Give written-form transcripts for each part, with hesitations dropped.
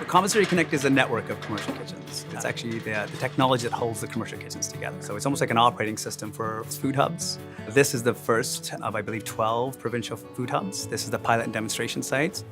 Commissary Connect is a network of commercial kitchens. It's actually the technology that holds the commercial kitchens together. So it's almost like an operating system for food hubs. This is the first of, I believe, 12 provincial food hubs. This is the pilot and demonstration sites.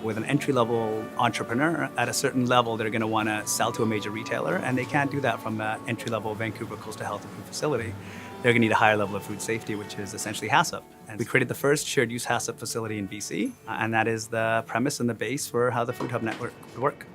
With an entry-level entrepreneur, at a certain level, they're going to want to sell to a major retailer, and they can't do that from an entry-level Vancouver coastal health and food facility. They're going to need a higher level of food safety, which is essentially HACCP. And we created the first shared use HACCP facility in BC, and that is the premise and the base for how the Food Hub network would work.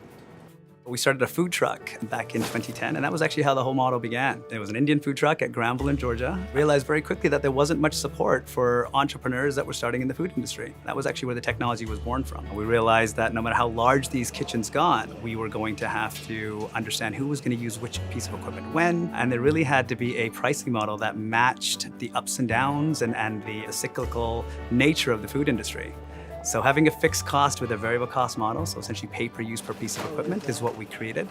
We started a food truck back in 2010, and that was actually how the whole model began. It was an Indian food truck at Granville in Georgia. Realized very quickly that there wasn't much support for entrepreneurs that were starting in the food industry. That was actually where the technology was born from. We realized that no matter how large these kitchens got, we were going to have to understand who was going to use which piece of equipment when, and there really had to be a pricing model that matched the ups and downs and the cyclical nature of the food industry. So having a fixed cost with a variable cost model, so essentially pay per use per piece of equipment, is what we created.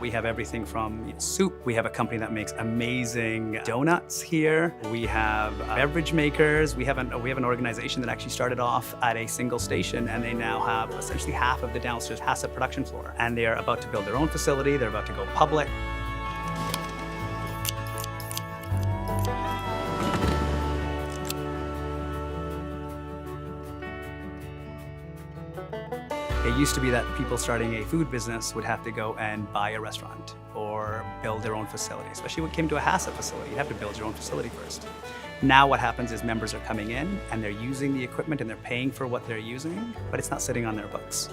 We have everything from soup. We have a company that makes amazing donuts here. We have beverage makers. We have an organization that actually started off at a single station, and they now have essentially half of the downstairs HACCP production floor. And they are about to build their own facility. They're about to go public. It used to be that people starting a food business would have to go and buy a restaurant or build their own facility. Especially when it came to a HACCP facility, you'd have to build your own facility first. Now what happens is members are coming in and they're using the equipment and they're paying for what they're using, but it's not sitting on their books.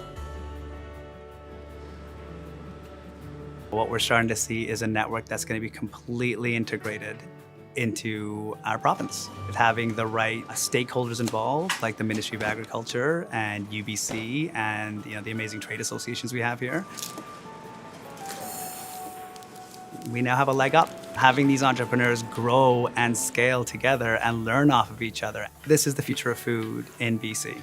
What we're starting to see is a network that's going to be completely integrated into our province, with having the right stakeholders involved, like the Ministry of Agriculture and UBC and the amazing trade associations we have here. We now have a leg up, having these entrepreneurs grow and scale together and learn off of each other. This is the future of food in BC.